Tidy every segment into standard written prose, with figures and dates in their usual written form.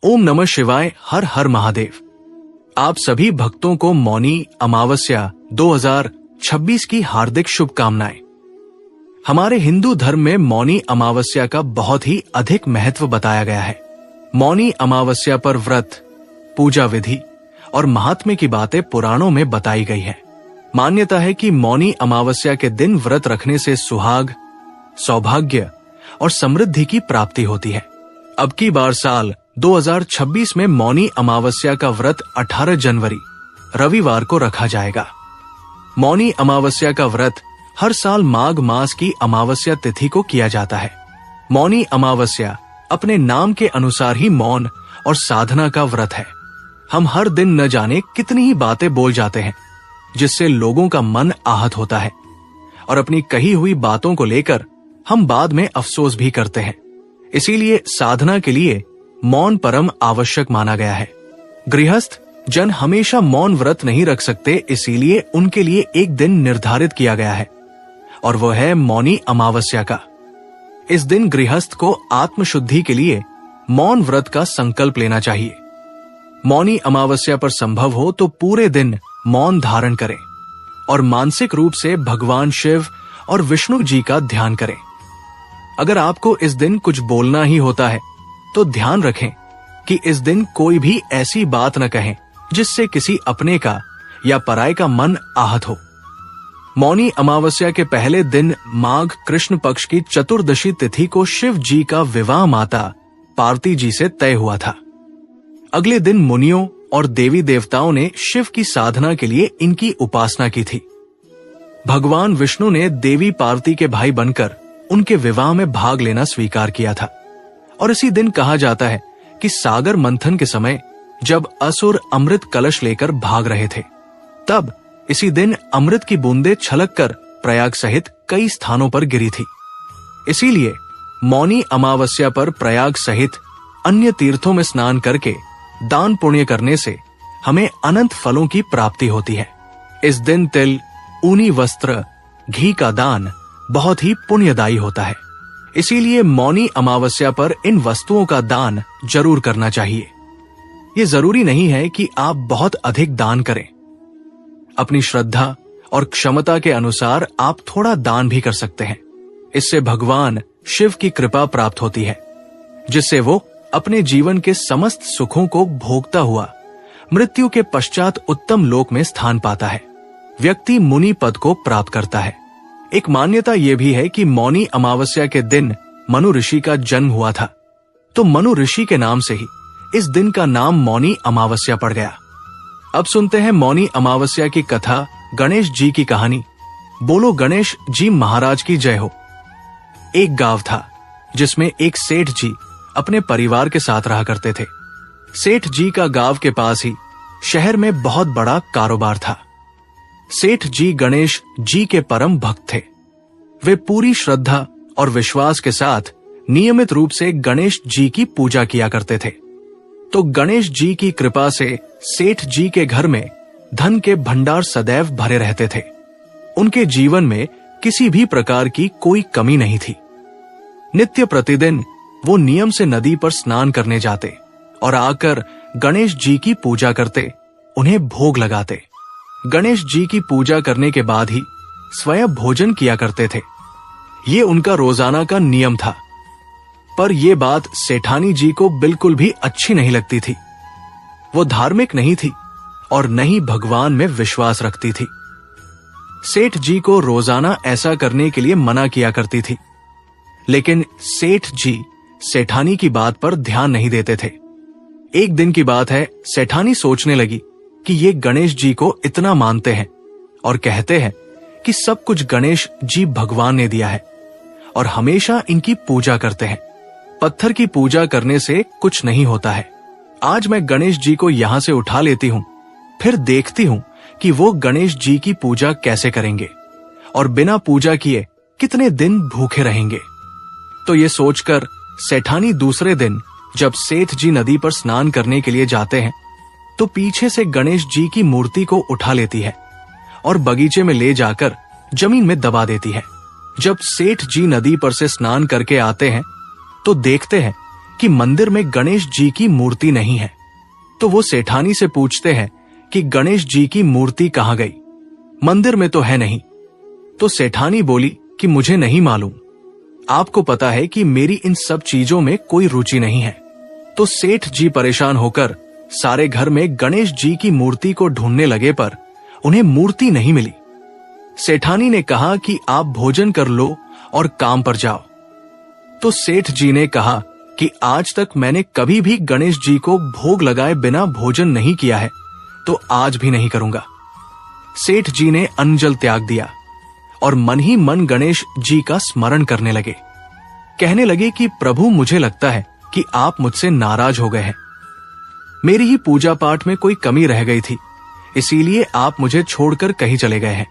ओम नमः शिवाय, हर हर महादेव। आप सभी भक्तों को मौनी अमावस्या 2026 की हार्दिक शुभकामनाएं। हमारे हिंदू धर्म में मौनी अमावस्या का बहुत ही अधिक महत्व बताया गया है। मौनी अमावस्या पर व्रत, पूजा विधि और महात्म्य की बातें पुराणों में बताई गई है। मान्यता है कि मौनी अमावस्या के दिन व्रत रखने से सुहाग, सौभाग्य और समृद्धि की प्राप्ति होती है। अब की बार साल 2026 में मौनी अमावस्या का व्रत 18 जनवरी रविवार को रखा जाएगा। मौनी अमावस्या का व्रत हर साल माघ मास की अमावस्या तिथि को किया जाता है। मौनी अमावस्या अपने नाम के अनुसार ही मौन और साधना का व्रत है। हम हर दिन न जाने कितनी ही बातें बोल जाते हैं, जिससे लोगों का मन आहत होता है और अपनी कही हुई बातों को लेकर हम बाद में अफसोस भी करते हैं। इसीलिए साधना के लिए मौन परम आवश्यक माना गया है। गृहस्थ जन हमेशा मौन व्रत नहीं रख सकते, इसीलिए उनके लिए एक दिन निर्धारित किया गया है और वह है मौनी अमावस्या का। इस दिन गृहस्थ को आत्मशुद्धि के लिए मौन व्रत का संकल्प लेना चाहिए। मौनी अमावस्या पर संभव हो तो पूरे दिन मौन धारण करें और मानसिक रूप से भगवान शिव और विष्णु जी का ध्यान करें। अगर आपको इस दिन कुछ बोलना ही होता है तो ध्यान रखें कि इस दिन कोई भी ऐसी बात न कहें जिससे किसी अपने का या पराये का मन आहत हो। मौनी अमावस्या के पहले दिन माघ कृष्ण पक्ष की चतुर्दशी तिथि को शिव जी का विवाह माता पार्वती जी से तय हुआ था। अगले दिन मुनियों और देवी देवताओं ने शिव की साधना के लिए इनकी उपासना की थी। भगवान विष्णु ने देवी पार्वती के भाई बनकर उनके विवाह में भाग लेना स्वीकार किया था और इसी दिन कहा जाता है कि सागर मंथन के समय जब असुर अमृत कलश लेकर भाग रहे थे, तब इसी दिन अमृत की बूंदें छलककर प्रयाग सहित कई स्थानों पर गिरी थी। इसीलिए मौनी अमावस्या पर प्रयाग सहित अन्य तीर्थों में स्नान करके दान पुण्य करने से हमें अनंत फलों की प्राप्ति होती है। इस दिन तिल, ऊनी वस्त्र, घी का दान बहुत ही पुण्यदायी होता है। इसीलिए मौनी अमावस्या पर इन वस्तुओं का दान जरूर करना चाहिए। ये जरूरी नहीं है कि आप बहुत अधिक दान करें। अपनी श्रद्धा और क्षमता के अनुसार आप थोड़ा दान भी कर सकते हैं। इससे भगवान शिव की कृपा प्राप्त होती है, जिससे वो अपने जीवन के समस्त सुखों को भोगता हुआ मृत्यु के पश्चात उत्तम लोक में स्थान पाता है। व्यक्ति मुनि पद को प्राप्त करता है। एक मान्यता यह भी है कि मौनी अमावस्या के दिन मनु ऋषि का जन्म हुआ था, तो मनु ऋषि के नाम से ही इस दिन का नाम मौनी अमावस्या पड़ गया। अब सुनते हैं मौनी अमावस्या की कथा, गणेश जी की कहानी। बोलो गणेश जी महाराज की जय हो। एक गांव था जिसमें एक सेठ जी अपने परिवार के साथ रहा करते थे। सेठ जी का गांव के पास ही शहर में बहुत बड़ा कारोबार था। सेठ जी गणेश जी के परम भक्त थे। वे पूरी श्रद्धा और विश्वास के साथ नियमित रूप से गणेश जी की पूजा किया करते थे। तो गणेश जी की कृपा से सेठ जी के घर में धन के भंडार सदैव भरे रहते थे। उनके जीवन में किसी भी प्रकार की कोई कमी नहीं थी। नित्य प्रतिदिन वो नियम से नदी पर स्नान करने जाते और आकर गणेश जी की पूजा करते, उन्हें भोग लगाते। गणेश जी की पूजा करने के बाद ही स्वयं भोजन किया करते थे। ये उनका रोजाना का नियम था। पर यह बात सेठानी जी को बिल्कुल भी अच्छी नहीं लगती थी। वो धार्मिक नहीं थी और न ही भगवान में विश्वास रखती थी। सेठ जी को रोजाना ऐसा करने के लिए मना किया करती थी, लेकिन सेठ जी सेठानी की बात पर ध्यान नहीं देते थे। एक दिन की बात है, सेठानी सोचने लगी कि ये गणेश जी को इतना मानते हैं और कहते हैं कि सब कुछ गणेश जी भगवान ने दिया है और हमेशा इनकी पूजा करते हैं। पत्थर की पूजा करने से कुछ नहीं होता है। आज मैं गणेश जी को यहां से उठा लेती हूं, फिर देखती हूं कि वो गणेश जी की पूजा कैसे करेंगे और बिना पूजा किए कितने दिन भूखे रहेंगे। तो ये सोचकर सेठानी दूसरे दिन जब सेठ जी नदी पर स्नान करने के लिए जाते हैं, तो पीछे से गणेश जी की मूर्ति को उठा लेती है और बगीचे में ले जाकर जमीन में दबा देती है। जब सेठ जी नदी पर से स्नान करके आते हैं तो देखते हैं कि मंदिर में गणेश जी की मूर्ति नहीं है। तो वो सेठानी से पूछते हैं कि गणेश जी की मूर्ति कहाँ गई, मंदिर में तो है नहीं। तो सेठानी बोली कि मुझे नहीं मालूम, आपको पता है कि मेरी इन सब चीजों में कोई रुचि नहीं है। तो सेठ जी परेशान होकर सारे घर में गणेश जी की मूर्ति को ढूंढने लगे, पर उन्हें मूर्ति नहीं मिली। सेठानी ने कहा कि आप भोजन कर लो और काम पर जाओ। तो सेठ जी ने कहा कि आज तक मैंने कभी भी गणेश जी को भोग लगाए बिना भोजन नहीं किया है, तो आज भी नहीं करूंगा। सेठ जी ने अन्न जल त्याग दिया और मन ही मन गणेश जी का स्मरण करने लगे। कहने लगे कि प्रभु, मुझे लगता है कि आप मुझसे नाराज हो गए हैं। मेरी ही पूजा पाठ में कोई कमी रह गई थी, इसीलिए आप मुझे छोड़कर कहीं चले गए हैं।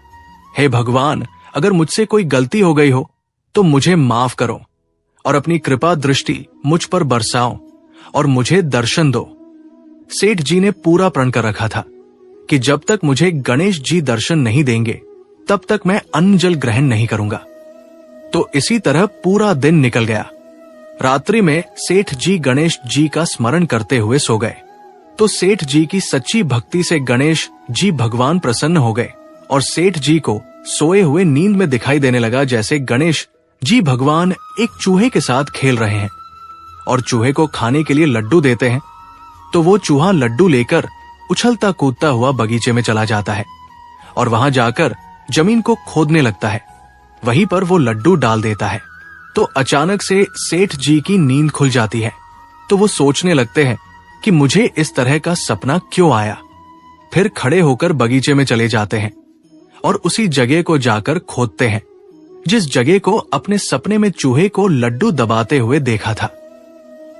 हे भगवान, अगर मुझसे कोई गलती हो गई हो तो मुझे माफ करो और अपनी कृपा दृष्टि मुझ पर बरसाओ और मुझे दर्शन दो। सेठ जी ने पूरा प्रण कर रखा था कि जब तक मुझे गणेश जी दर्शन नहीं देंगे तब तक मैं अन्न जल ग्रहण नहीं करूंगा। तो इसी तरह पूरा दिन निकल गया। रात्रि में सेठ जी गणेश जी का स्मरण करते हुए सो गए। तो सेठ जी की सच्ची भक्ति से गणेश जी भगवान प्रसन्न हो गए और सेठ जी को सोए हुए नींद में दिखाई देने लगा जैसे गणेश जी भगवान एक चूहे के साथ खेल रहे हैं और चूहे को खाने के लिए लड्डू देते हैं। तो वो चूहा लड्डू लेकर उछलता कूदता हुआ बगीचे में चला जाता है और वहां जाकर जमीन को खोदने लगता है। वहीं पर वो लड्डू डाल देता है। तो अचानक से सेठ जी की नींद खुल जाती है। तो वो सोचने लगते हैं कि मुझे इस तरह का सपना क्यों आया। फिर खड़े होकर बगीचे में चले जाते हैं और उसी जगह को जाकर खोदते हैं जिस जगह को अपने सपने में चूहे को लड्डू दबाते हुए देखा था।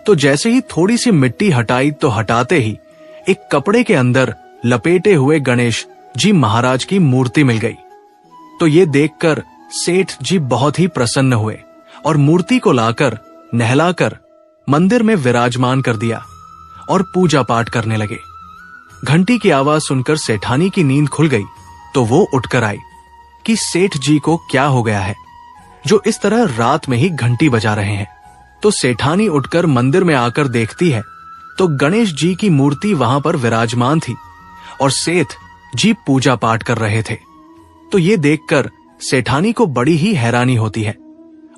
तो जैसे ही थोड़ी सी मिट्टी हटाई तो हटाते ही एक कपड़े के अंदर लपेटे हुए गणेश जी महाराज की मूर्ति मिल गई। तो ये देखकर सेठ जी बहुत ही प्रसन्न हुए और मूर्ति को लाकर नहलाकर मंदिर में विराजमान कर दिया और पूजा पाठ करने लगे। घंटी की आवाज सुनकर सेठानी की नींद खुल गई। तो वो उठकर आई कि सेठ जी को क्या हो गया है जो इस तरह रात में ही घंटी बजा रहे हैं। तो सेठानी उठकर मंदिर में आकर देखती है तो गणेश जी की मूर्ति वहां पर विराजमान थी और सेठ जी पूजा पाठ कर रहे थे। तो ये देखकर सेठानी को बड़ी ही हैरानी होती है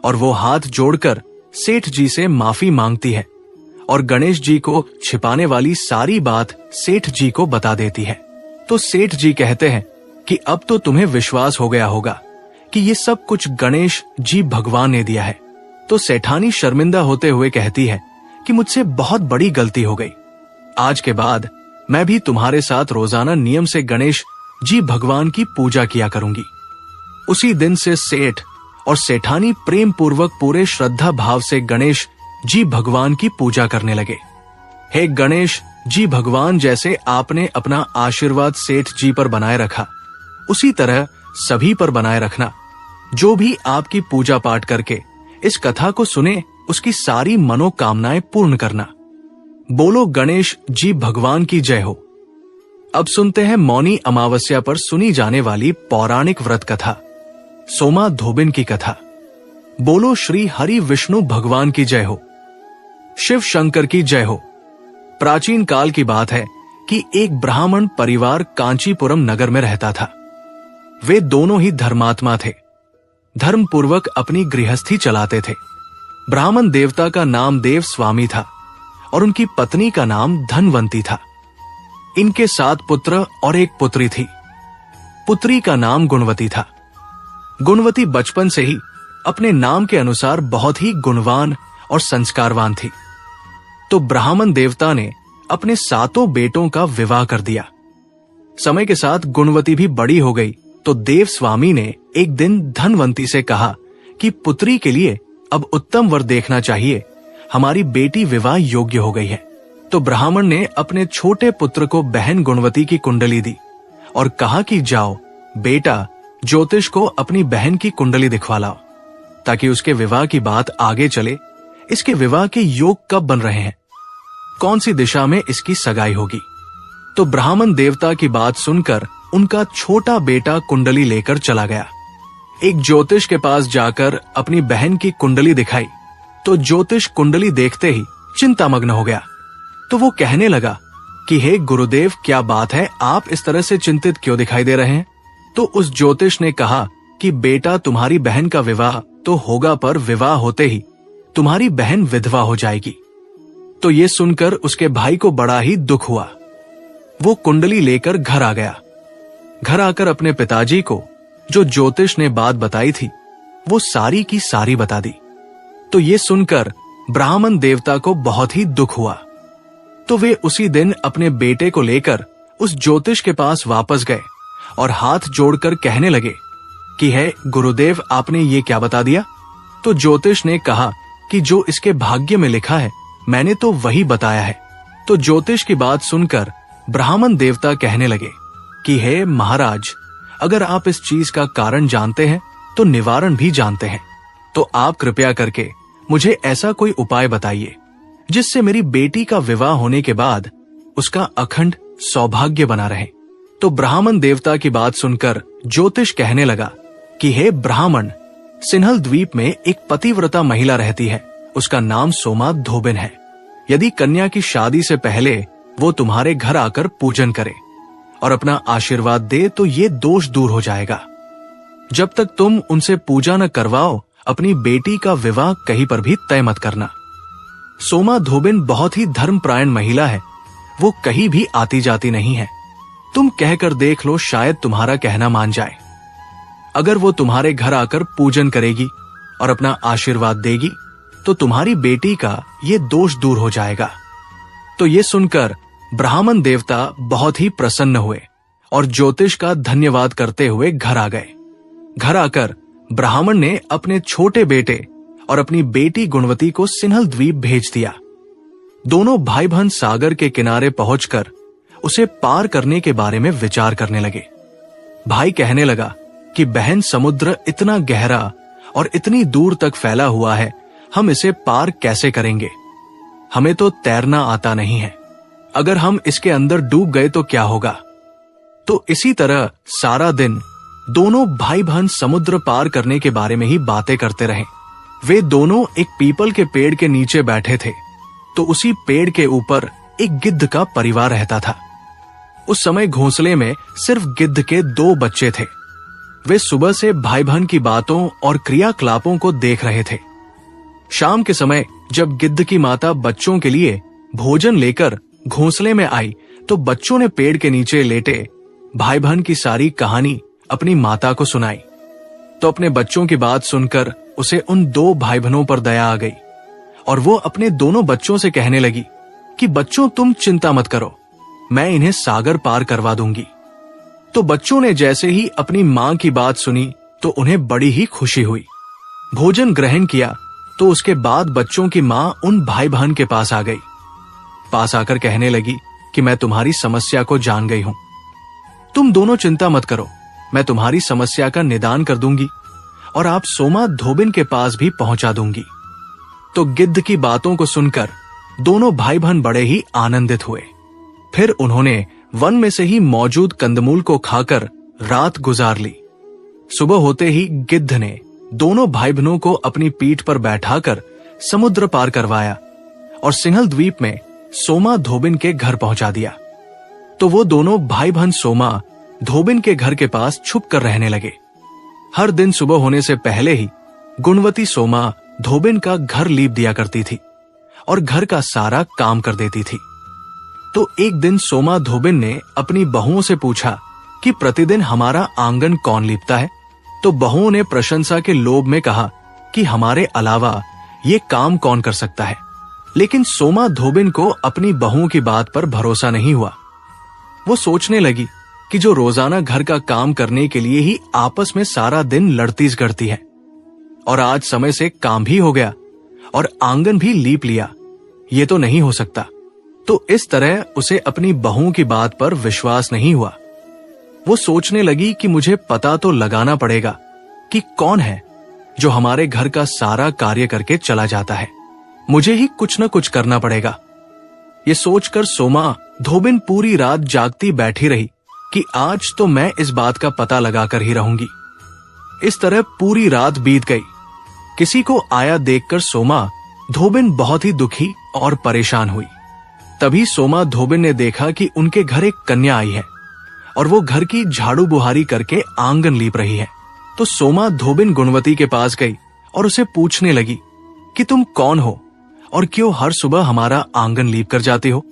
और वो हाथ जोड़कर सेठ जी से माफी मांगती है और गणेश जी को छिपाने वाली सारी बात सेठ जी को बता देती है। तो सेठ जी कहते हैं कि अब तो तुम्हें विश्वास हो गया होगा कि ये सब कुछ गणेश जी भगवान ने दिया है। तो सेठानी शर्मिंदा होते हुए कहती है कि मुझसे बहुत बड़ी गलती हो गई। आज के बाद मैं भी तुम्हारे साथ रोजाना नियम से गणेश जी भगवान की पूजा किया करूंगी। उसी दिन से सेठ और सेठानी प्रेम पूर्वक पूरे श्रद्धा भाव से गणेश जी भगवान की पूजा करने लगे। हे गणेश जी भगवान, जैसे आपने अपना आशीर्वाद सेठ जी पर बनाए रखा उसी तरह सभी पर बनाए रखना। जो भी आपकी पूजा पाठ करके इस कथा को सुने उसकी सारी मनोकामनाएं पूर्ण करना। बोलो गणेश जी भगवान की जय हो। अब सुनते हैं मौनी अमावस्या पर सुनी जाने वाली पौराणिक व्रत कथा, सोमा धोबिन की कथा। बोलो श्री हरि विष्णु भगवान की जय हो, शिव शंकर की जय हो। प्राचीन काल की बात है कि एक ब्राह्मण परिवार कांचीपुरम नगर में रहता था। वे दोनों ही धर्मात्मा थे, धर्म पूर्वक अपनी गृहस्थी चलाते थे। ब्राह्मण देवता का नाम देव स्वामी था और उनकी पत्नी का नाम धनवंती था। इनके 7 पुत्र और 1 पुत्री थी। पुत्री का नाम गुणवती था। गुणवती बचपन से ही अपने नाम के अनुसार बहुत ही गुणवान और संस्कारवान थी। तो ब्राह्मण देवता ने अपने 7 बेटों का विवाह कर दिया। समय के साथ गुणवती भी बड़ी हो गई। तो देव स्वामी ने एक दिन धनवंती से कहा कि पुत्री के लिए अब उत्तम वर देखना चाहिए, हमारी बेटी विवाह योग्य हो गई है। तो ब्राह्मण ने अपने छोटे पुत्र को बहन गुणवती की कुंडली दी और कहा कि जाओ बेटा, ज्योतिष को अपनी बहन की कुंडली दिखवा लाओ ताकि उसके विवाह की बात आगे चले। इसके विवाह के योग कब बन रहे हैं, कौन सी दिशा में इसकी सगाई होगी। तो ब्राह्मण देवता की बात सुनकर उनका छोटा बेटा कुंडली लेकर चला गया। एक ज्योतिष के पास जाकर अपनी बहन की कुंडली दिखाई तो ज्योतिष कुंडली देखते ही चिंतामग्न हो गया। तो वो कहने लगा कि हे गुरुदेव, क्या बात है, आप इस तरह से चिंतित क्यों दिखाई दे रहे हैं? तो उस ज्योतिष ने कहा कि बेटा, तुम्हारी बहन का विवाह तो होगा, पर विवाह होते ही तुम्हारी बहन विधवा हो जाएगी। तो ये सुनकर उसके भाई को बड़ा ही दुख हुआ। वो कुंडली लेकर घर आ गया। घर आकर अपने पिताजी को जो ज्योतिष ने बात बताई थी वो सारी की सारी बता दी। तो ये सुनकर ब्राह्मण देवता को बहुत ही दुख हुआ। तो वे उसी दिन अपने बेटे को लेकर उस ज्योतिष के पास वापस गए और हाथ जोड़कर कहने लगे कि हे गुरुदेव, आपने ये क्या बता दिया? तो ज्योतिष ने कहा कि जो इसके भाग्य में लिखा है मैंने तो वही बताया है। तो ज्योतिष की बात सुनकर ब्राह्मण देवता कहने लगे कि हे महाराज, अगर आप इस चीज का कारण जानते हैं तो निवारण भी जानते हैं, तो आप कृपया करके मुझे ऐसा कोई उपाय बताइए जिससे मेरी बेटी का विवाह होने के बाद उसका अखंड सौभाग्य बना रहे। तो ब्राह्मण देवता की बात सुनकर ज्योतिष कहने लगा कि हे ब्राह्मण, सिन्हल द्वीप में एक पतिव्रता महिला रहती है, उसका नाम सोमा धोबिन है। यदि कन्या की शादी से पहले वो तुम्हारे घर आकर पूजन करे और अपना आशीर्वाद दे तो ये दोष दूर हो जाएगा। जब तक तुम उनसे पूजा न करवाओ, अपनी बेटी का विवाह कहीं पर भी तय मत करना। सोमा धोबिन बहुत ही धर्मपरायण महिला है, वो कहीं भी आती जाती नहीं है। तुम कहकर देख लो, शायद तुम्हारा कहना मान जाए। अगर वो तुम्हारे घर आकर पूजन करेगी और अपना आशीर्वाद देगी तो तुम्हारी बेटी का ये दोष दूर हो जाएगा। तो ये सुनकर ब्राह्मण देवता बहुत ही प्रसन्न हुए और ज्योतिष का धन्यवाद करते हुए घर आ गए। घर आकर ब्राह्मण ने अपने छोटे बेटे और अपनी बेटी गुणवती को सिन्हल द्वीप भेज दिया। दोनों भाई बहन सागर के किनारे पहुंचकर उसे पार करने के बारे में विचार करने लगे। भाई कहने लगा कि बहन, समुद्र इतना गहरा और इतनी दूर तक फैला हुआ है, हम इसे पार कैसे करेंगे? हमें तो तैरना आता नहीं है, अगर हम इसके अंदर डूब गए तो क्या होगा? तो इसी तरह सारा दिन दोनों भाई बहन समुद्र पार करने के बारे में ही बातें करते रहे। वे दोनों एक पीपल के पेड़ के नीचे बैठे थे। तो उसी पेड़ के ऊपर एक गिद्ध का परिवार रहता था। उस समय घोंसले में सिर्फ गिद्ध के 2 बच्चे थे। वे सुबह से भाई बहन की बातों और क्रियाकलापों को देख रहे थे। शाम के समय जब गिद्ध की माता बच्चों के लिए भोजन लेकर घोंसले में आई तो बच्चों ने पेड़ के नीचे लेटे भाई बहन की सारी कहानी अपनी माता को सुनाई। तो अपने बच्चों की बात सुनकर उसे उन 2 भाई बहनों पर दया आ गई और वो अपने दोनों बच्चों से कहने लगी कि बच्चों, तुम चिंता मत करो, मैं इन्हें सागर पार करवा दूंगी। तो बच्चों ने जैसे ही अपनी मां की बात सुनी तो उन्हें बड़ी ही खुशी हुई। भोजन ग्रहण किया तो उसके बाद बच्चों की मां उन भाई बहन के पास आ गई। पास आकर कहने लगी कि मैं तुम्हारी समस्या को जान गई हूं, तुम दोनों चिंता मत करो, मैं तुम्हारी समस्या का निदान कर दूंगी और आप सोमा धोबिन के पास भी पहुंचा दूंगी। तो गिद्ध की बातों को सुनकर दोनों भाई बहन बड़े ही आनंदित हुए। फिर उन्होंने वन में से ही मौजूद कंदमूल को खाकर रात गुजार ली। सुबह होते ही गिद्ध ने दोनों भाई बहनों को अपनी पीठ पर बैठाकर समुद्र पार करवाया और सिन्हल द्वीप में सोमा धोबिन के घर पहुंचा दिया। तो वो दोनों भाई बहन सोमा धोबिन के घर के पास छुप कर रहने लगे। हर दिन सुबह होने से पहले ही गुणवती सोमा धोबिन का घर लीप दिया करती थी और घर का सारा काम कर देती थी। तो एक दिन सोमा धोबिन ने अपनी बहुओं से पूछा कि प्रतिदिन हमारा आंगन कौन लीपता है? तो बहुओं ने प्रशंसा के लोभ में कहा कि हमारे अलावा ये काम कौन कर सकता है। लेकिन सोमा धोबिन को अपनी बहुओं की बात पर भरोसा नहीं हुआ। वो सोचने लगी कि जो रोजाना घर का काम करने के लिए ही आपस में सारा दिन लड़ती झगड़ती है और आज समय से काम भी हो गया और आंगन भी लीप लिया, ये तो नहीं हो सकता। तो इस तरह उसे अपनी बहुओं की बात पर विश्वास नहीं हुआ। वो सोचने लगी कि मुझे पता तो लगाना पड़ेगा कि कौन है जो हमारे घर का सारा कार्य करके चला जाता है, मुझे ही कुछ न कुछ करना पड़ेगा। ये सोचकर सोमा धोबिन पूरी रात जागती बैठी रही कि आज तो मैं इस बात का पता लगाकर ही रहूंगी। इस तरह पूरी रात बीत गई। किसी को आया देखकर सोमा धोबिन बहुत ही दुखी और परेशान हुई। तभी सोमा धोबिन ने देखा कि उनके घर एक कन्या आई है और वो घर की झाड़ू बुहारी करके आंगन लीप रही है। तो सोमा धोबिन गुणवती के पास गई और उसे पूछने लगी कि तुम कौन हो और क्यों हर सुबह हमारा आंगन लीप कर जाती हो।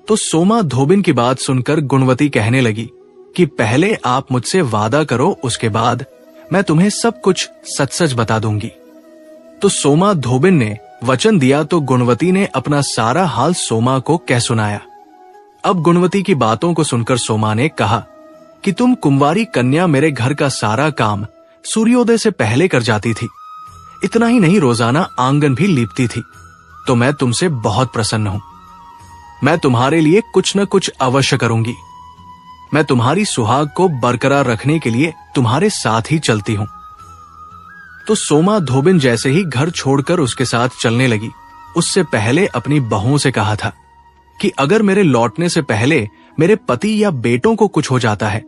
तो सोमा धोबिन की बात सुनकर गुणवती कहने लगी कि पहले आप मुझसे वादा करो, उसके बाद मैं तुम्हें सब कुछ सच सच बता दूंगी। तो सोमा धोबिन ने वचन दिया तो गुणवती ने अपना सारा हाल सोमा को कह सुनाया। अब गुणवती की बातों को सुनकर सोमा ने कहा कि तुम कुंवारी कन्या मेरे घर का सारा काम सूर्योदय से पहले कर जाती थी, इतना ही नहीं रोजाना आंगन भी लीपती थी, तो मैं तुमसे बहुत प्रसन्न हूं। मैं तुम्हारे लिए कुछ न कुछ अवश्य करूंगी। मैं तुम्हारी सुहाग को बरकरार रखने के लिए तुम्हारे साथ ही चलती हूं। तो सोमा धोबिन जैसे ही घर छोड़कर उसके साथ चलने लगी, उससे पहले अपनी बहुओं से कहा था कि अगर मेरे लौटने से पहले मेरे पति या बेटों को कुछ हो जाता है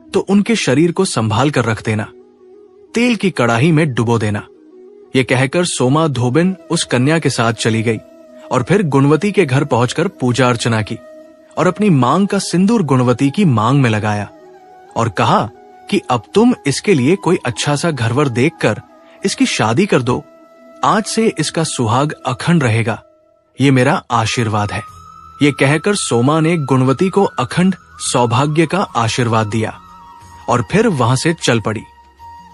तो उनके शरीर को संभाल कर रख देना, तेल की कड़ाही में डुबो देना। यह कहकर सोमा धोबिन उस कन्या के साथ चली गई और फिर गुणवती के घर पहुंचकर पूजा अर्चना की और अपनी मांग का सिंदूर गुणवती की मांग में लगाया और कहा कि अब तुम इसके लिए कोई अच्छा सा घरवर देखकर इसकी शादी कर दो। आज से इसका सुहाग अखंड रहेगा, ये मेरा आशीर्वाद है। ये कहकर सोमा ने गुणवती को अखंड सौभाग्य का आशीर्वाद दिया और फिर वहां से चल पड़ी।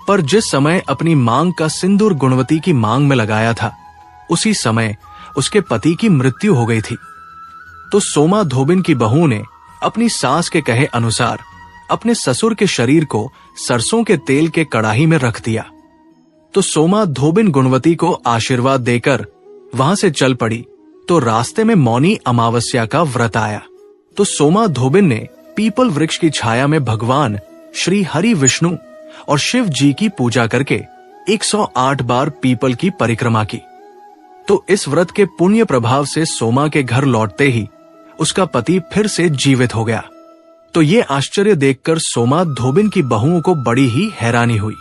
पर जिस समय अपनी मांग का सिंदूर गुणवती की मांग में लगाया था, उसी समय उसके पति की मृत्यु हो गई थी। तो सोमा धोबिन की बहू ने अपनी सास के कहे अनुसार अपने ससुर के शरीर को सरसों के तेल के कड़ाही में रख दिया। तो सोमा धोबिन गुणवती को आशीर्वाद देकर वहां से चल पड़ी। तो रास्ते में मौनी अमावस्या का व्रत आया। तो सोमा धोबिन ने पीपल वृक्ष की छाया में भगवान श्री हरि विष्णु और शिव जी की पूजा करके 108 बार पीपल की परिक्रमा की। तो इस व्रत के पुण्य प्रभाव से सोमा के घर लौटते ही उसका पति फिर से जीवित हो गया। तो ये आश्चर्य देखकर सोमा धोबिन की बहुओं को बड़ी ही हैरानी हुई।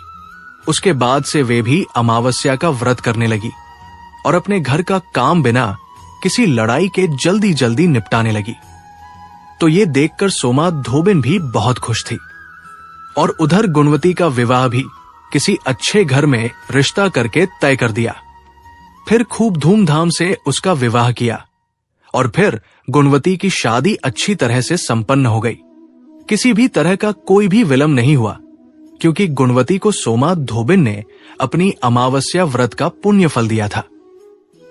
उसके बाद से वे भी अमावस्या का व्रत करने लगी और अपने घर का काम बिना किसी लड़ाई के जल्दी जल्दी निपटाने लगी। तो ये देखकर सोमा धोबिन भी बहुत खुश थी और उधर गुणवती का विवाह भी किसी अच्छे घर में रिश्ता करके तय कर दिया। फिर खूब धूमधाम से उसका विवाह किया और फिर गुणवती की शादी अच्छी तरह से संपन्न हो गई। किसी भी तरह का कोई भी विलंब नहीं हुआ, क्योंकि गुणवती को सोमा धोबिन ने अपनी अमावस्या व्रत का पुण्य फल दिया था।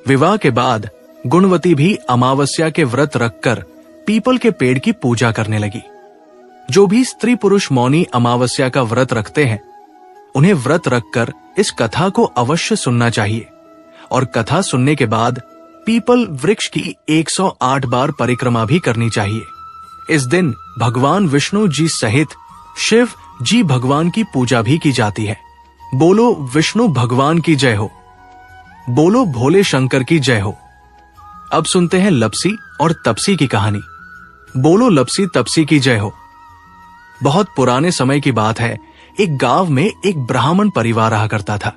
विवाह के बाद गुणवती भी अमावस्या के व्रत रखकर पीपल के पेड़ की पूजा करने लगी। जो भी स्त्री पुरुष मौनी अमावस्या का व्रत रखते हैं, उन्हें व्रत रखकर इस कथा को अवश्य सुनना चाहिए और कथा सुनने के बाद पीपल वृक्ष की 108 बार परिक्रमा भी करनी चाहिए। इस दिन भगवान विष्णु जी सहित शिव जी भगवान की पूजा भी की जाती है। बोलो विष्णु भगवान की जय हो, बोलो भोले शंकर की जय हो। अब सुनते हैं लपसी और तपसी की कहानी। बोलो लपसी तपसी की जय हो। बहुत पुराने समय की बात है। एक गांव में एक ब्राह्मण परिवार रहा करता था।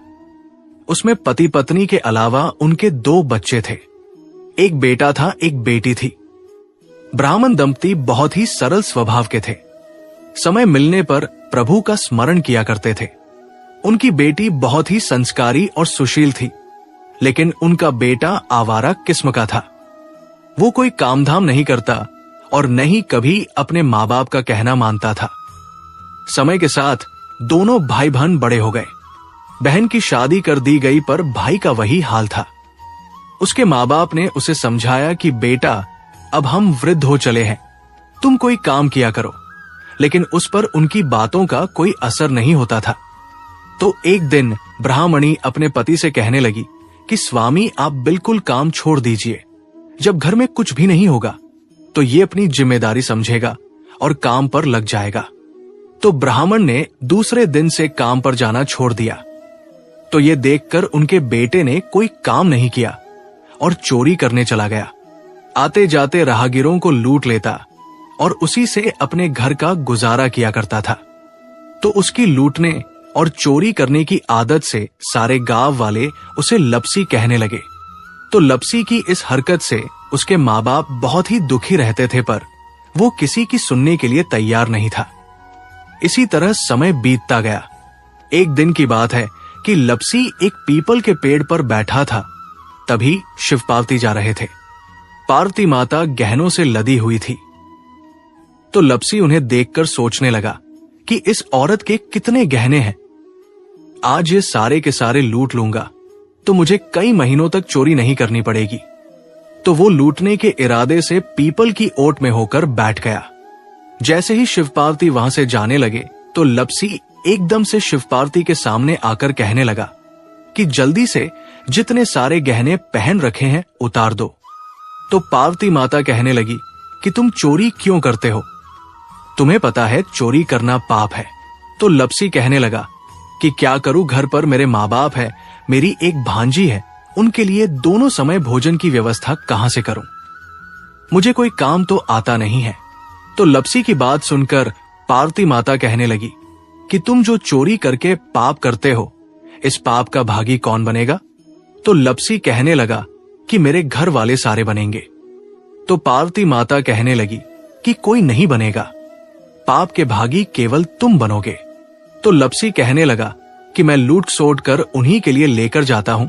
उसमें पति पत्नी के अलावा उनके 2 बच्चे थे। एक बेटा था, एक बेटी थी। ब्राह्मण दंपति बहुत ही सरल स्वभाव के थे। समय मिलने पर प्रभु का स्मरण किया करते थे। उनकी बेटी बहुत ही संस्कारी और सुशील थी, लेकिन उनका बेटा आवारा किस्म का था। वो कोई कामधाम नहीं करता और न ही कभी अपने माँ बाप का कहना मानता था। समय के साथ दोनों भाई बहन बड़े हो गए। बहन की शादी कर दी गई, पर भाई का वही हाल था। उसके माँ बाप ने उसे समझाया कि बेटा, अब हम वृद्ध हो चले हैं, तुम कोई काम किया करो, लेकिन उस पर उनकी बातों का कोई असर नहीं होता था। तो एक दिन ब्राह्मणी अपने पति से कहने लगी कि स्वामी, आप बिल्कुल काम छोड़ दीजिए। जब घर में कुछ भी नहीं होगा तो ये अपनी जिम्मेदारी समझेगा और काम पर लग जाएगा। तो ब्राह्मण ने दूसरे दिन से काम पर जाना छोड़ दिया। तो ये देखकर उनके बेटे ने कोई काम नहीं किया और चोरी करने चला गया। आते जाते राहगीरों को लूट लेता और उसी से अपने घर का गुजारा किया करता था। तो उसकी लूटने और चोरी करने की आदत से सारे गांव वाले उसे लपसी कहने लगे। तो लपसी की इस हरकत से उसके माँ बाप बहुत ही दुखी रहते थे, पर वो किसी की सुनने के लिए तैयार नहीं था। इसी तरह समय बीतता गया। एक दिन की बात है कि लपसी एक पीपल के पेड़ पर बैठा था। तभी शिव पार्वती जा रहे थे। पार्वती माता गहनों से लदी हुई थी। तो लपसी उन्हें देखकर सोचने लगा कि इस औरत के कितने गहने हैं। आज ये सारे के सारे लूट लूंगा तो मुझे कई महीनों तक चोरी नहीं करनी पड़ेगी। तो वो लूटने के इरादे से पीपल की ओट में होकर बैठ गया। जैसे ही शिव पार्वती वहां से जाने लगे तो लपसी एकदम से शिव पार्वती के सामने आकर कहने लगा कि जल्दी से जितने सारे गहने पहन रखे हैं उतार दो। तो पार्वती माता कहने लगी कि तुम चोरी क्यों करते हो? तुम्हें पता है चोरी करना पाप है। तो लपसी कहने लगा कि क्या करूं, घर पर मेरे माँ बाप है, मेरी एक भांजी है, उनके लिए दोनों समय भोजन की व्यवस्था कहां से करूं? मुझे कोई काम तो आता नहीं है। तो लपसी की बात सुनकर पार्वती माता कहने लगी कि तुम जो चोरी करके पाप करते हो, इस पाप का भागी कौन बनेगा? तो लपसी कहने लगा कि मेरे घर वाले सारे बनेंगे। तो पार्वती माता कहने लगी कि कोई नहीं बनेगा, पाप के भागी केवल तुम बनोगे। तो लपसी कहने लगा कि मैं लूट सोट कर उन्हीं के लिए लेकर जाता हूं,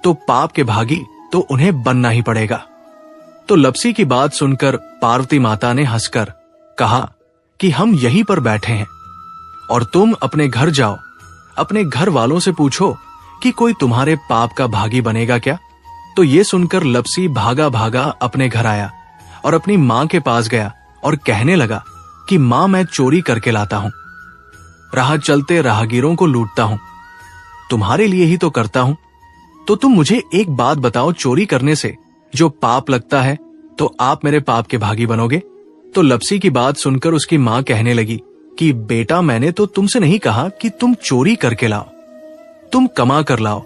तो पाप के भागी तो उन्हें बनना ही पड़ेगा। तो लपसी की बात सुनकर पार्वती माता ने हंसकर कहा कि हम यहीं पर बैठे हैं और तुम अपने घर जाओ, अपने घर वालों से पूछो कि कोई तुम्हारे पाप का भागी बनेगा क्या? तो ये सुनकर लपसी भागा भागा अपने घर आया और अपनी मां के पास गया और कहने लगा कि मां, मैं चोरी करके लाता हूं, राह चलते राहगीरों को लूटता हूं, तुम्हारे लिए ही तो करता हूं। तो तुम मुझे एक बात बताओ, चोरी करने से जो पाप लगता है तो आप मेरे पाप के भागी बनोगे? तो लपसी की बात सुनकर उसकी मां कहने लगी कि बेटा, मैंने तो तुमसे नहीं कहा कि तुम चोरी करके लाओ, तुम कमा कर लाओ।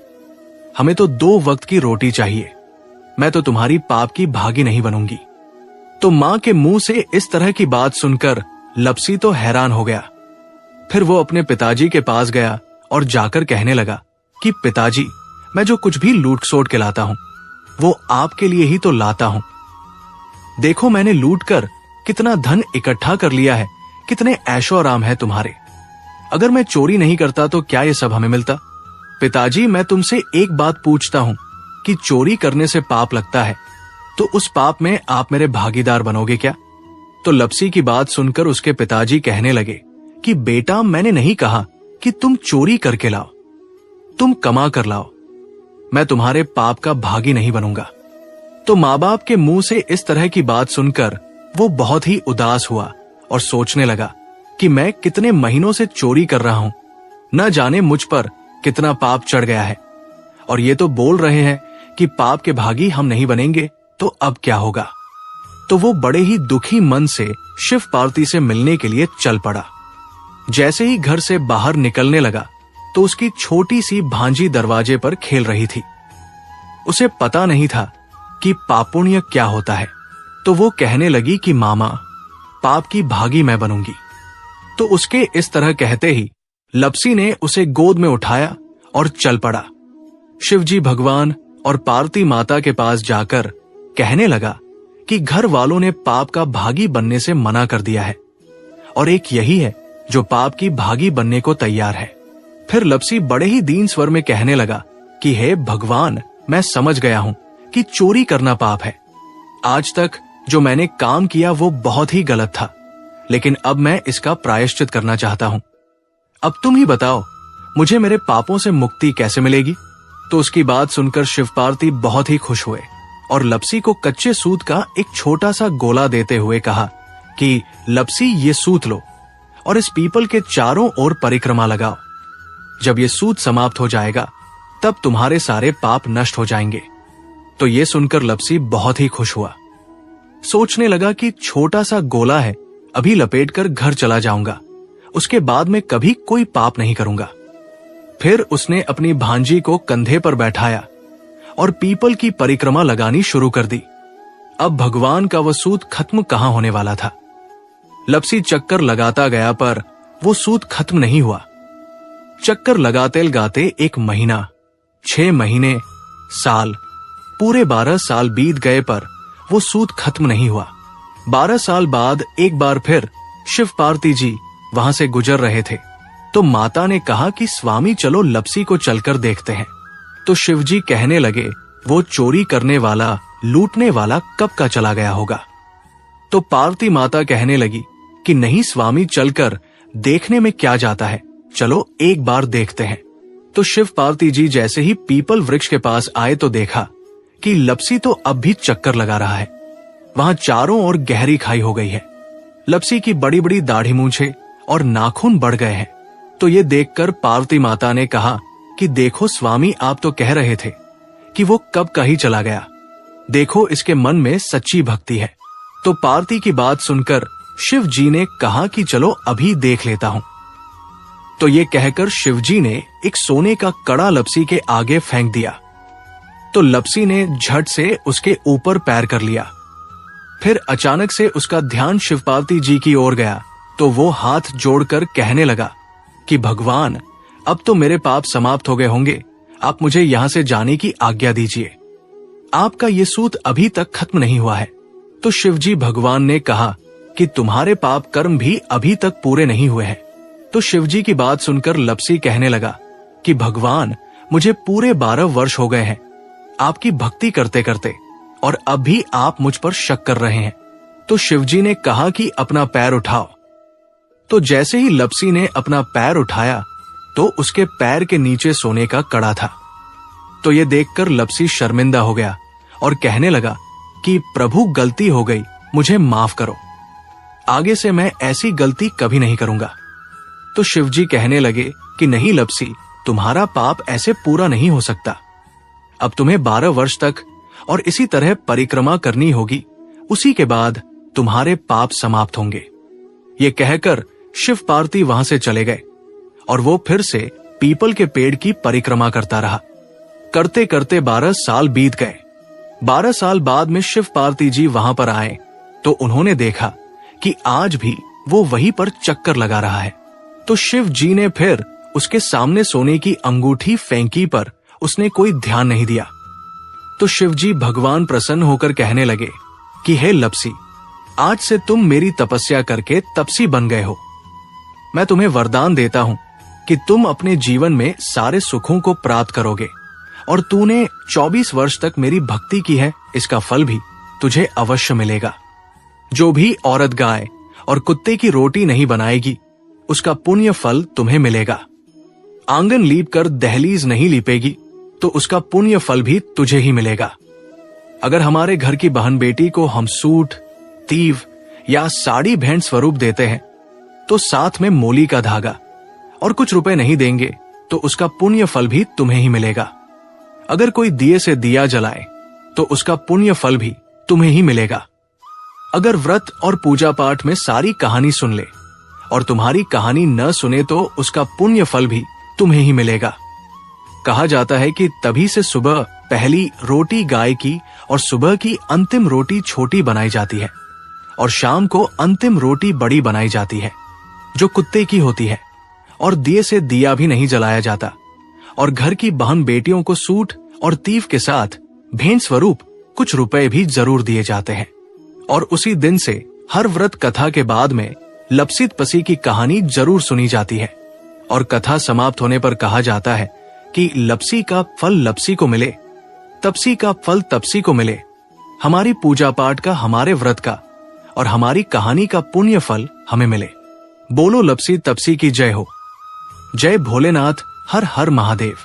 हमें तो 2 वक्त की रोटी चाहिए, मैं तो तुम्हारी पाप की भागी नहीं बनूंगी। तो मां के मुंह से इस तरह की बात सुनकर लपसी तो हैरान हो गया। फिर वो अपने पिताजी के पास गया और जाकर कहने लगा कि पिताजी, मैं जो कुछ भी लूट सोट के लाता हूं वो आपके लिए ही तो लाता हूं। देखो, मैंने लूट कर कितना धन इकट्ठा कर लिया है, कितने ऐशो आराम है तुम्हारे। अगर मैं चोरी नहीं करता तो क्या ये सब हमें मिलता? पिताजी, मैं तुमसे एक बात पूछता हूं कि चोरी करने से पाप लगता है, तो उस पाप में आप मेरे भागीदार बनोगे क्या? तो लपसी की बात सुनकर उसके पिताजी कहने लगे कि बेटा, मैंने नहीं कहा कि तुम चोरी करके लाओ, तुम कमा कर लाओ, मैं तुम्हारे पाप का भागी नहीं बनूंगा। तो माँ बाप के मुंह से इस तरह की बात सुनकर वो बहुत ही उदास हुआ और सोचने लगा कि मैं कितने महीनों से चोरी कर रहा हूं, न जाने मुझ पर कितना पाप चढ़ गया है, और ये तो बोल रहे हैं कि पाप के भागी हम नहीं बनेंगे, तो अब क्या होगा? तो वो बड़े ही दुखी मन से शिव पार्वती से मिलने के लिए चल पड़ा। जैसे ही घर से बाहर निकलने लगा तो उसकी छोटी सी भांजी दरवाजे पर खेल रही थी। उसे पता नहीं था कि पापुण्य क्या होता है, तो वो कहने लगी कि मामा, पाप की भागी मैं बनूंगी। तो उसके इस तरह कहते ही लपसी ने उसे गोद में उठाया और चल पड़ा। शिवजी भगवान और पार्वती माता के पास जाकर कहने लगा कि घर वालों ने पाप का भागी बनने से मना कर दिया है और एक यही है जो पाप की भागी बनने को तैयार है। फिर लपसी बड़े ही दीन स्वर में कहने लगा कि हे भगवान, मैं समझ गया हूं कि चोरी करना पाप है। आज तक जो मैंने काम किया वो बहुत ही गलत था, लेकिन अब मैं इसका प्रायश्चित करना चाहता हूं। अब तुम ही बताओ, मुझे मेरे पापों से मुक्ति कैसे मिलेगी? तो उसकी बात सुनकर शिव पार्वती बहुत ही खुश हुए और लपसी को कच्चे सूत का एक छोटा सा गोला देते हुए कहा कि लपसी, ये सूत लो और इस पीपल के चारों ओर परिक्रमा लगाओ। जब ये सूत समाप्त हो जाएगा तब तुम्हारे सारे पाप नष्ट हो जाएंगे। तो ये सुनकर लपसी बहुत ही खुश हुआ। सोचने लगा कि छोटा सा गोला है, अभी लपेटकर घर चला जाऊंगा, उसके बाद में कभी कोई पाप नहीं करूंगा। फिर उसने अपनी भांजी को कंधे पर बैठाया और पीपल की परिक्रमा लगानी शुरू कर दी। अब भगवान का वह सूत खत्म कहां होने वाला था। लपसी चक्कर लगाता गया पर वो सूत खत्म नहीं हुआ। चक्कर लगाते लगाते 1 महीना, 6 महीने, साल, पूरे 12 साल बीत गए पर वो सूत खत्म नहीं हुआ। 12 साल बाद एक बार फिर शिव पार्वती जी वहां से गुजर रहे थे, तो माता ने कहा कि स्वामी चलो लपसी को चलकर देखते हैं। तो शिवजी कहने लगे, वो चोरी करने वाला, लूटने वाला कब का चला गया होगा। तो पार्वती माता कहने लगी कि नहीं स्वामी, चलकर देखने में क्या जाता है, चलो एक बार देखते हैं। तो शिव पार्वती जी जैसे ही पीपल वृक्ष के पास आए तो देखा कि लपसी तो अब भी चक्कर लगा रहा है। वहां चारों ओर गहरी खाई हो गई है। लपसी की बड़ी बड़ी दाढ़ी मूंछें और नाखून बढ़ गए हैं। तो ये देखकर पार्वती माता ने कहा कि देखो स्वामी, आप तो कह रहे थे कि वो कब का ही चला गया, देखो इसके मन में सच्ची भक्ति है। तो पार्वती की बात सुनकर शिव जी ने कहा कि चलो अभी देख लेता हूं। तो ये कहकर शिव जी ने एक सोने का कड़ा लपसी के आगे फेंक दिया। तो लपसी ने झट से उसके ऊपर पैर कर लिया। फिर अचानक से उसका ध्यान शिव पार्वती जी की ओर गया, तो वो हाथ जोड़कर कहने लगा कि भगवान, अब तो मेरे पाप समाप्त हो गए होंगे, आप मुझे यहां से जाने की आज्ञा दीजिए, आपका ये सूत अभी तक खत्म नहीं हुआ है। तो शिवजी भगवान ने कहा कि तुम्हारे पाप कर्म भी अभी तक पूरे नहीं हुए हैं। तो शिवजी की बात सुनकर लपसी कहने लगा कि भगवान, मुझे पूरे 12 वर्ष हो गए हैं आपकी भक्ति करते करते, और अब भी आप मुझ पर शक कर रहे हैं। तो शिवजी ने कहा कि अपना पैर उठाओ। तो जैसे ही लपसी ने अपना पैर उठाया तो उसके पैर के नीचे सोने का कड़ा था। तो ये देखकर लपसी शर्मिंदा हो गया और कहने लगा कि प्रभु, गलती हो गई, मुझे माफ करो, आगे से मैं ऐसी गलती कभी नहीं करूंगा। तो शिवजी कहने लगे कि नहीं लपसी, तुम्हारा पाप ऐसे पूरा नहीं हो सकता। अब तुम्हें 12 वर्ष तक और इसी तरह परिक्रमा करनी होगी, उसी के बाद तुम्हारे पाप समाप्त होंगे। ये कहकर शिव पार्वती वहां से चले गए और वो फिर से पीपल के पेड़ की परिक्रमा करता रहा। करते करते 12 साल बीत गए। 12 साल बाद में शिव पार्वती जी वहां पर आए तो उन्होंने देखा कि आज भी वो वहीं पर चक्कर लगा रहा है। तो शिव जी ने फिर उसके सामने सोने की अंगूठी फेंकी, पर उसने कोई ध्यान नहीं दिया। तो शिव जी भगवान प्रसन्न होकर कहने लगे कि हे लपसी, आज से तुम मेरी तपस्या करके तपसी बन गए हो। मैं तुम्हें वरदान देता हूं कि तुम अपने जीवन में सारे सुखों को प्राप्त करोगे, और तूने 24 वर्ष तक मेरी भक्ति की है, इसका फल भी तुझे अवश्य मिलेगा। जो भी औरत गाय और कुत्ते की रोटी नहीं बनाएगी, उसका पुण्य फल तुम्हें मिलेगा। आंगन लीप कर दहलीज नहीं लीपेगी, तो उसका पुण्य फल भी तुझे ही मिलेगा। अगर हमारे घर की बहन बेटी को हम सूट, तीव या साड़ी भेंट स्वरूप देते हैं, तो साथ में मोली का धागा और कुछ रुपए नहीं देंगे, तो उसका पुण्य फल भी तुम्हें ही मिलेगा। अगर कोई दिए से दिया जलाए, तो उसका पुण्य फल भी तुम्हें ही मिलेगा। अगर व्रत और पूजा पाठ में सारी कहानी सुन ले और तुम्हारी कहानी न सुने, तो उसका पुण्य फल भी तुम्हें ही मिलेगा। कहा जाता है कि तभी से सुबह पहली रोटी गाय की और सुबह की अंतिम रोटी छोटी बनाई जाती है, और शाम को अंतिम रोटी बड़ी बनाई जाती है, जो कुत्ते की होती है, और दिए से दिया भी नहीं जलाया जाता, और घर की बहन बेटियों को सूट और तीव के साथ भेंट स्वरूप कुछ रुपए भी जरूर दिए जाते हैं। और उसी दिन से हर व्रत कथा के बाद में लपसित पसी की कहानी जरूर सुनी जाती है, और कथा समाप्त होने पर कहा जाता है कि लपसी का फल लपसी को मिले, तपसी का फल तपसी को मिले, हमारी पूजा पाठ का, हमारे व्रत का और हमारी कहानी का पुण्य फल हमें मिले। बोलो लपसी तपसी की जय हो। जय भोलेनाथ, हर हर महादेव।